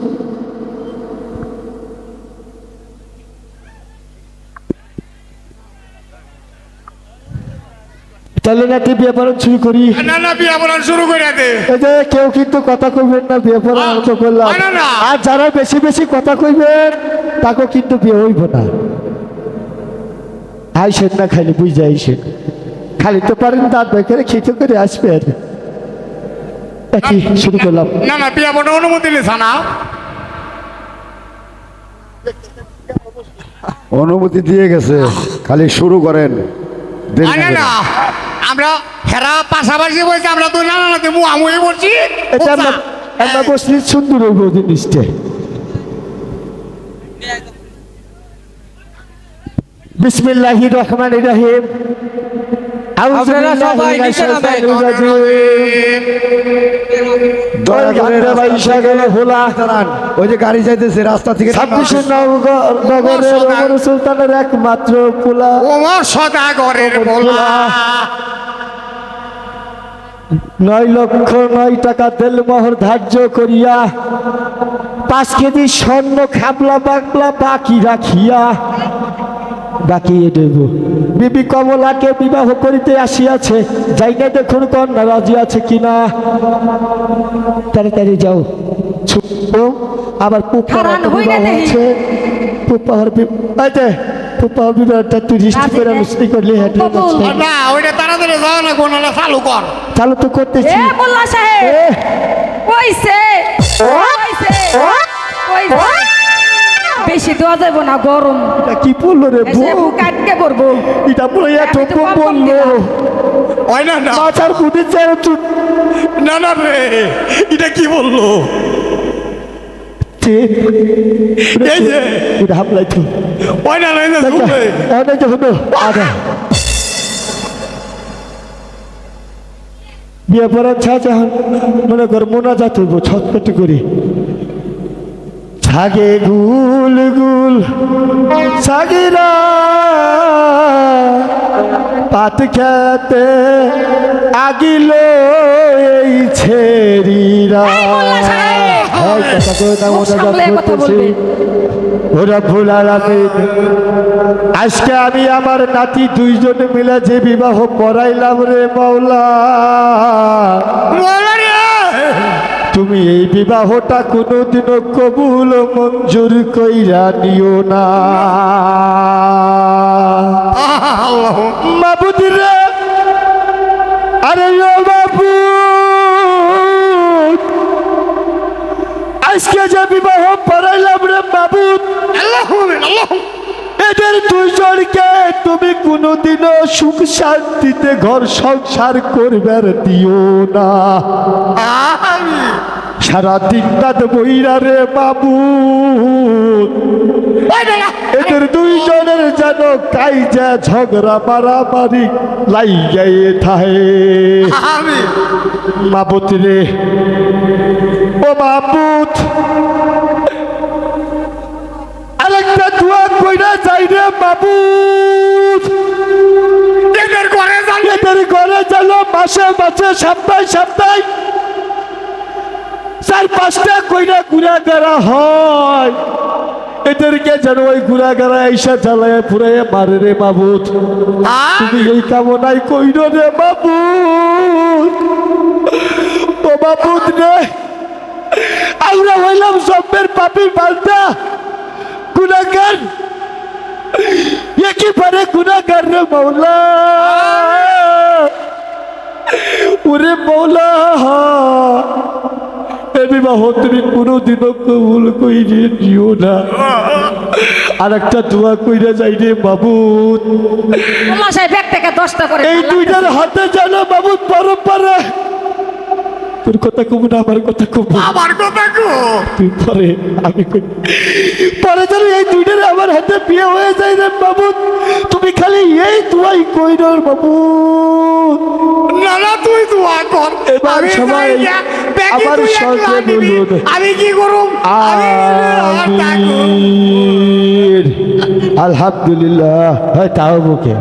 তাহলে নাতি বিয়ে পড়া শুরু করি না না বিয়া বলা শুরু করে দে এই যে কেউ কিন্তু কথা কইবেন না বিয়ে পড়া মতো করলাম না, না। আর যারা বেশি বেশি কথা কইবেন তাকেও কিন্তু বিয়ে হইব না আইসেন না খালি বুঝে আইসেন খালি তো পারেন দাঁত বেঁকে খেতে করে আসবেন একই শুরু করলাম না না বিয়া বড় অনুমতি নিস না অনুমতি দিয়ে গেছে খালি শুরু করেন দেরি না না না করেন। আমরা হেরা পাশাপাশি বলছি আমরা তো না না না মুহামুহি বলছি এটা আমরা বসলি সুন্দর হইব জিনিসটা বিসমিল্লাহির রহমানির রহিম। আপনারা সবাই নিচে নামেন। দয়া করে রাস্তা থেকে দাঁড়ান। ওই যে গাড়ি যাইতেছে রাস্তা থেকে 26 নগরের ওমর সুলতানের একমাত্র পোলা ওমর সদাগরের বলা 9,09,000 টাকা তেলমোহর ধার্য করিয়া 5 কেজি স্বর্ণ খাবলা বাকলা বাকি রাখিয়া বাকিয়ে দেব। বিবি কমলাকে বিবাহ করিতে আসিয়াছে, যাই না দেখুন কন্যা রাজি আছে কিনা। তাড়াতাড়ি যাও। ছোট আবার পুপার হারান হই না বিবাহ দেহি। আছে। পুপার পুপার বিবাহটা তুই রিস্টি করে মিস্ত্রি করলে হেঁটে বাবুল। না ওইটা তাড়াতাড়ি যাও না কোনটা চালু কর। চালু তো করতেছি। এ মোল্লা সাহেব কইছে কইছে কইছে বেশি দেওয়া যাইব না, গরম এটা কি বললো রে এসে বউ? বুক আটকে পড়বো। এটা পুরো এত আমি তো কম কম বললো। দিলাম। ওই না না মাথার বুদ্ধি চেয়ে চুপ না না রে এটা কি বললো? এই যে এটা হামলাই তো ওই না না শুনবে অনেক হলো আদা বিয়ে পড়ার ছাড়া মনে কর মোনা যা তুলবো ছটপট করি। ছাগে গুল গুল ছাগিরা পাত খেতে আগিল এই ছেড়িরা। হ্যাঁ, কথা কই না, মোনা যা সামলে কথা করতেছি। বলবে। ওরা ভুল আলামিন, আজকে আমি আমার নাতি দুইজনে মিলে যে বিবাহ পড়াইলাম রে মাওলা, তুমি এই বিবাহটা কোনোদিনও কবুল মঞ্জুর কইরা নিও না। মাবুদ রে, আরে ও মাবুদ, আজকে যে বিবাহ পড়াইলাম রে মাবুদ, এদের দুইজনকে তুমি কোনোদিনও সুখ শান্তিতে ঘর সংসার করবার দিও না। সারা দিন রাত বইরা রে বাবু, এদের দুইজনের যেন কাইজা ঝগড়া মারামারি লাইগাই থাহে। মাবুত রে, ও মাবুত, আরেকটা দোয়া কইরা যাই রে মাবুত। এদের ঘরে যেন মাসে মাসে সপ্তাহে সপ্তাহে 4-5টা কইরা গুড়াগাড়া হয়, এদেরকে যেন ওই গুড়াগাড়া এইসা জ্বালায় পুরাইয়া মারে রে মাবুত। তুমি এই কামনাই কইরো রে মাবুত। ও মাবুত রে, আমরা হইলাম সবের পাপি বান্দা, গুনাহগার, একেবারে গুনাহগার রে মাওলা। ওরে মাওলা, এ বিবাহ তুমি কোনোদিনও কবুল কইরে দিও না। আর একটা দোয়া কইরা যাই রে মাবুদ, মোল্লা সাহেব এক টাকা 10টা করে এই দুইটার হাতে যেন মাবুদ পরম্পরা, তোর কথা কব না আমার কথা কব, আমার কথা কো তুই পরে আমি কই, পরে যেন এই দুইটার আমার হাতে বিয়ে হয়ে যায় রে মাবুদ। তুমি খালি এই দোয়াই কইরো মাবুদ। না না তুই দোয়া কর। এবার আমি সবাই যাই না, ব্যাগে আমার তুই সঙ্গে একলা নিবি। বলুন, আমি কি করুম? আমিন। আলহামদুলিল্লাহ। হয় তাও বুকে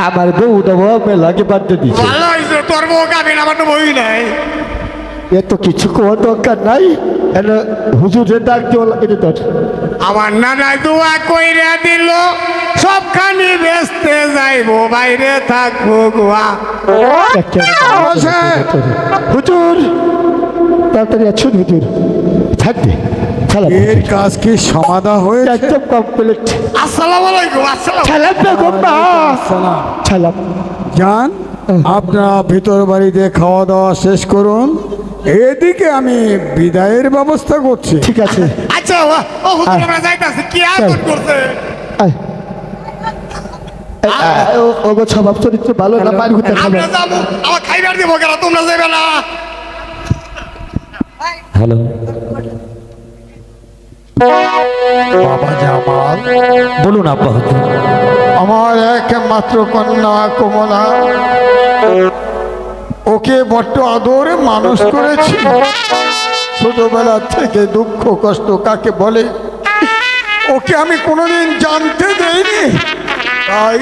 আমার বউটা মেলাকে বাড়তে দিচ্ছে, ভালো হয়েছে, তোর বউ কাবিন, আমার তো বই নাই। এত কিছু কোয়ার দরকার নাই। হুজুরের ডাক দেওয়া এটা তোর আমার নানাই দোয়া কইরা দিল, সবখানি বেচতে যাইবো, বাইরে থাকবো গোয়া। হুজুর তাড়াতাড়ি আছো হুজুর, থাকবে সালাম। এর কাজ কি সমাধা হয়েছে? একদম কমপ্লিট। আসসালামু আলাইকুম। আসসালাম। সালাম বেগম মা, সালাম। যান, আপনারা ভিতর বাড়িতে খাওয়া দাওয়া শেষ করুন, এদিকে আমি বিদায়ের ব্যবস্থা করছি। ঠিক আছে। আচ্ছা ও হুজুর, আমরা যাইতাছি। কি আদর করছে? আয়। ও গো স্বভাব চরিত্র ভালো না, বাড়ি হতে খাবে। আমরা যাবো, আমার খাইবার দিব কেন? তোমরা যাবে না? হ্যালো, বাবা জামাল, বলুন আব্বা হুজুর। আমার একমাত্র কন্যা কমলা, ওকে বড্ড আদরে মানুষ করেছি। ছোটবেলা থেকে দুঃখ কষ্ট কাকে বলে ওকে আমি কোনোদিন জানতে দেইনি। তাই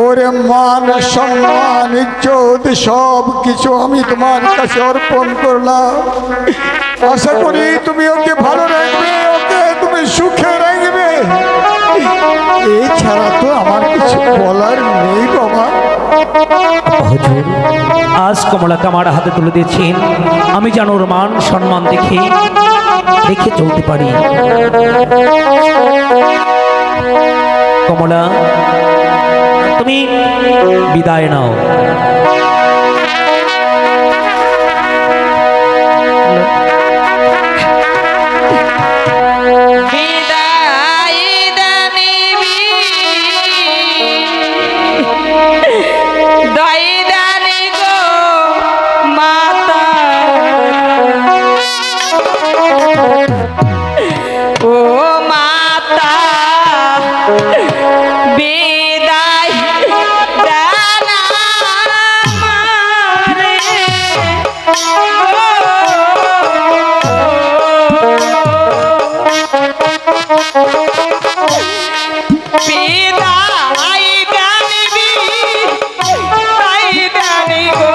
ওর মান সম্মান ইজ্জত সব কিছু আমি তোমার কাছে অর্পণ করলাম। আশা করি তুমি ওকে ভালো রাখবে, ওকে তুমি সুখে রাখবে। এছাড়া তো আমার কিছু বলার নেই বাবা। হুজুর, আজ কমলাকে আমার হাতে তুলে দিয়েছেন, আমি যেন ওর মান সম্মান দেখে চলতে পারি। কমলা, তুমি বিদায় নাও। বিদায় দানিবি দয় দানি গো মাতা, ও মাতা বিদায় দানা মারে বিদায় জানিবি তাই জানি গো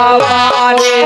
আমারে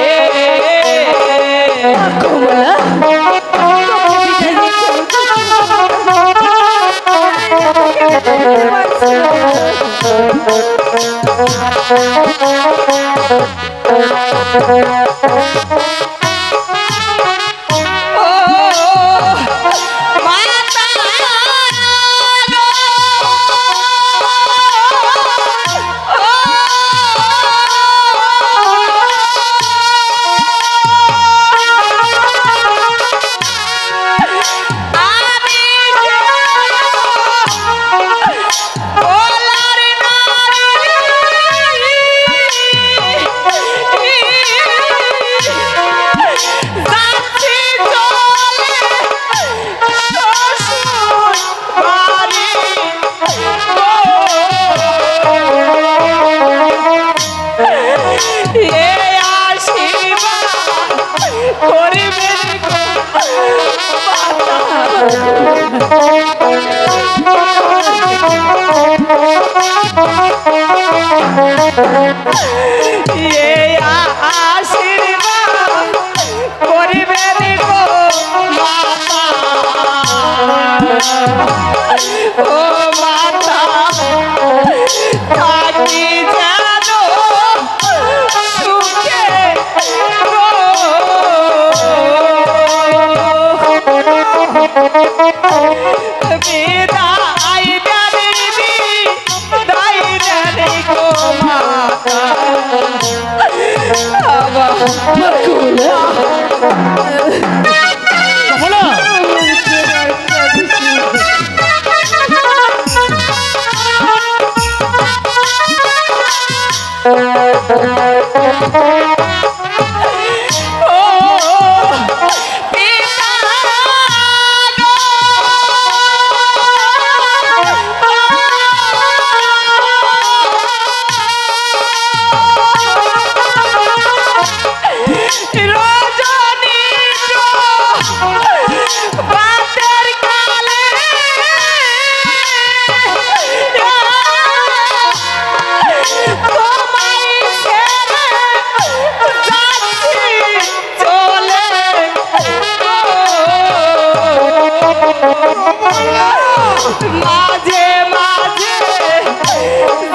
মাঝে মাঝে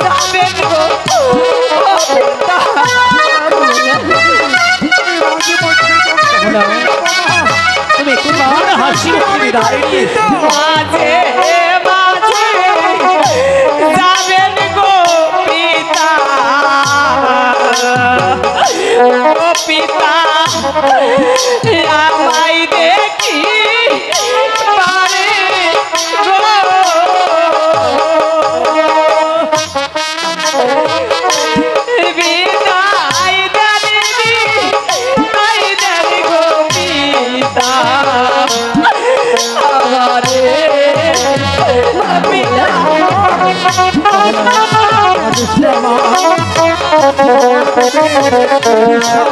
যাবেন গো তুমি কোন হাসি বিদায় নিয়েছো। মাঝে মাঝে যাবেন গো পিতা, ও পিতা আমায় দেখি পারে গো। বিদায় জানিবি তাই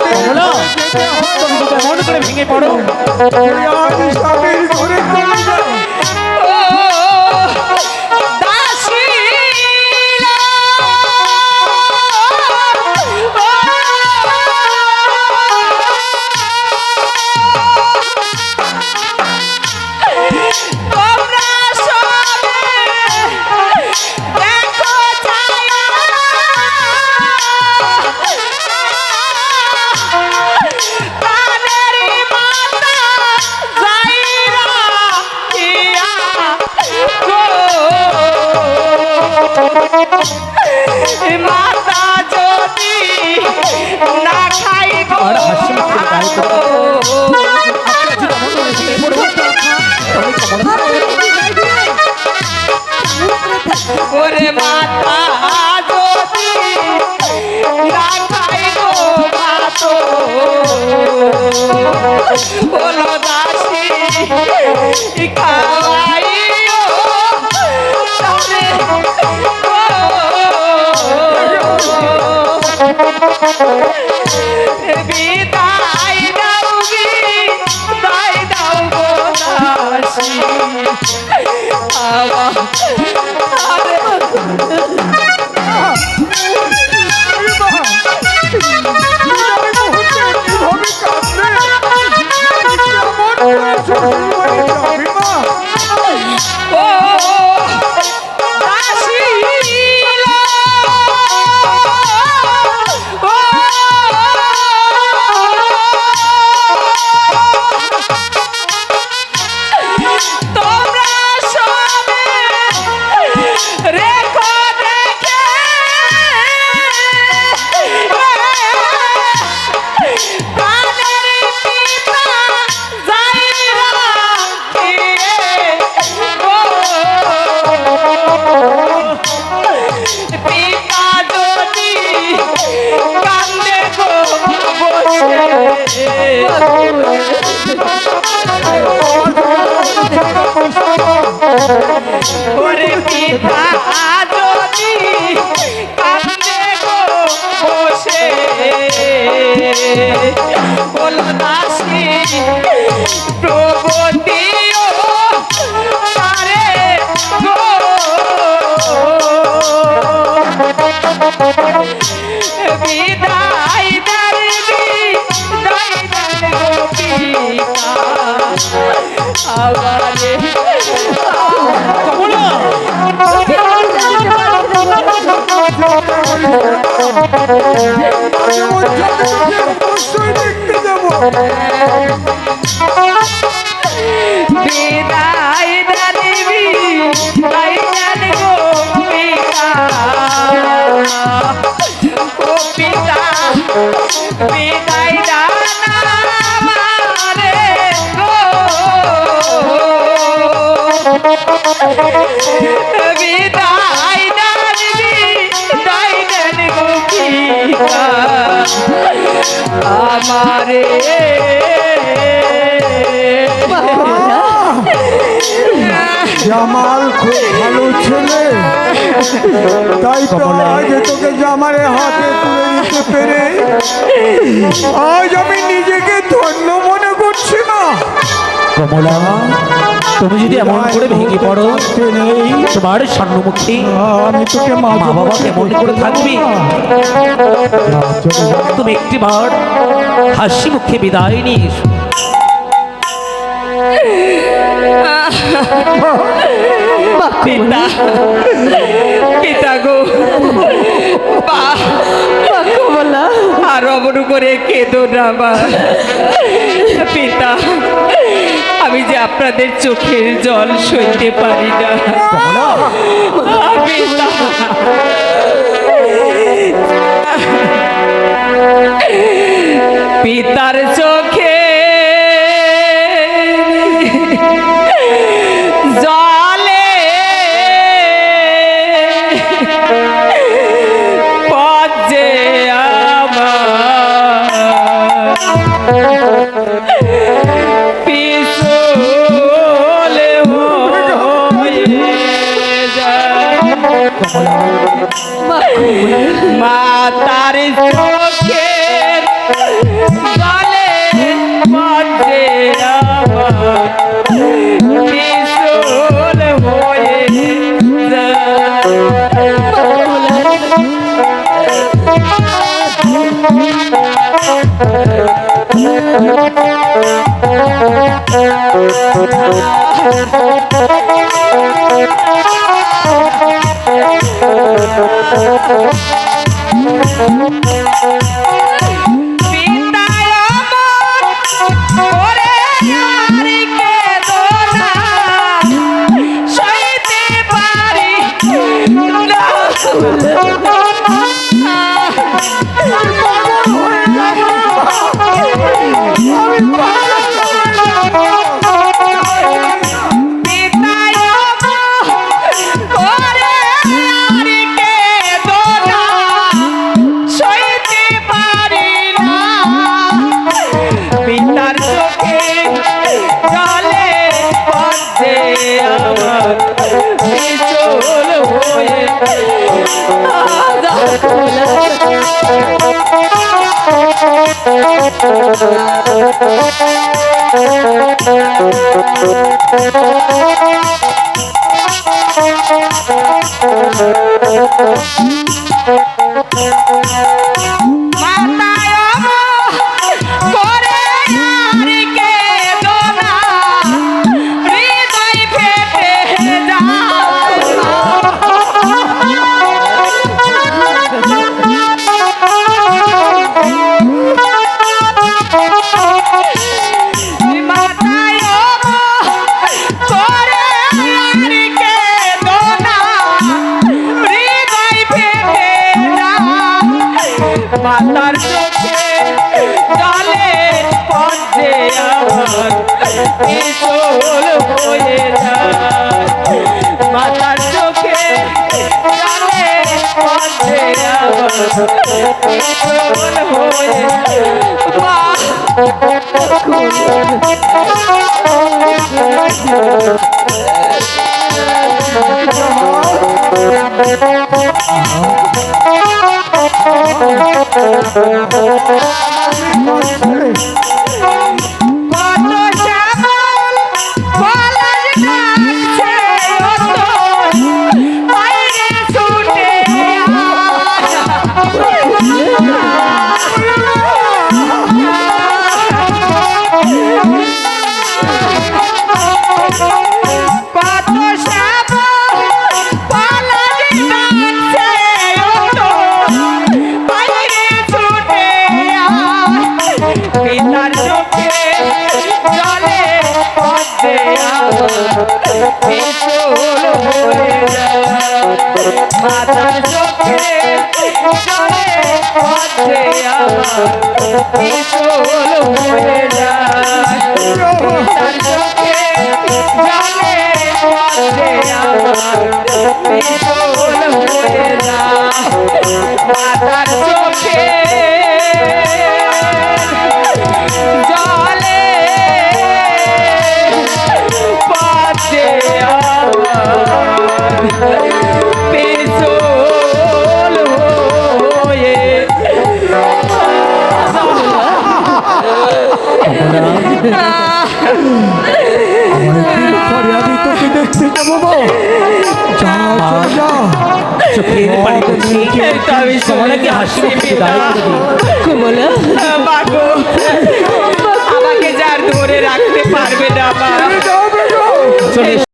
কমলা, তুমি যদি এমন করে ভেঙে পড়ো, স্বামীর ঘরে চলে যাও। মাতা যদি না খাই গো আর হাসি মুখে গায়ে করে আপনারা যদি এমন করে ভেঙে পড়ো, তাহলে কমলা ওরে মাতা যদি না খাই গো ভাত বলো দাসী খাওয়াইও তারে বিদায় দাও বিদায় দাও গো দাসী ওরে পিতা যদি কান্দে গো বসে বলো দাসী প্রগতিও তারে গো বিদায় দারবি দাই দার গো পিতা আবারে কমলা, অবশ্যই দেখতে যাবো। বিদায় দানিবি তাই জানি গো পিতা ও পিতা বিদায় দানা মারে গো বিদায় দানিবি তাই জানি গো পিতা আমারে জামাল খুব ভালো ছেলে, তাই তো আজ তোকে জামারে হাতে তুলে দিতে পেরে আজ আমি নিজেকে ধন্য মনে করছি না। কমলা, তুমি যদি এমন করে ভেঙে পড়ো, তোমার স্বর্ণমুখী আমি তোকে মা বাবা কেমন করে থাকবি? তুমি একটি বার হাসি মুখে বিদায় নিয়ে এসো। পিতা পিতা গো কমলা, আর অবরু করে কেঁদো না মা। পিতা আমি যে আপনাদের চোখের জল সইতে পারি না পিতা। পিতার চোখে জলে পজে আমার পিছলে হয়ে যায়। মা তার চোখের জলে মধ্যে আমার বিশুল হয়ে পিতায় আমার ওরে আর কে দোনা সইতে পারি না পিতায় আমার ওরে আর কে দোনা সইতে পারি না পিতার চোখে জলে পড়ছে আমার বিচল হয়ে মাতায় আমার করে আর কে দোনা হৃদয় ফেটে যায় মাতায় আমার করে আর কে দোনা হৃদয় ফেটে যায় মাতার চোখে জলে পড়ছে আমার বিচল হয়ে যায় মাতার চোখে জলে পড়ছে আমার বিচল হয়ে মা কত শ্যামল পলাশ ডাকছে অতই, বাইরে ছুটে কত শ্যামল পলাশ ডাকছে অতই, বাইরে ছুটে পিতার চোখে জলে পড়ছে আমার বিচল হয়ে যায় মাতার চোখে জলে পড়ছে আমার বিচল হয়ে যায় পিতার চোখে জলে পড়ছে আমার বিচল হয়ে যায় মাতার চোখে জলে পড়ছে আমার বিচল হয়ে আমি তোকে দেখতে যাবো চোখের পানি করছি তবে সবাইকে হাসি কমলা বাগো আমাকে যার ধরে রাখতে পারবে না মা চলে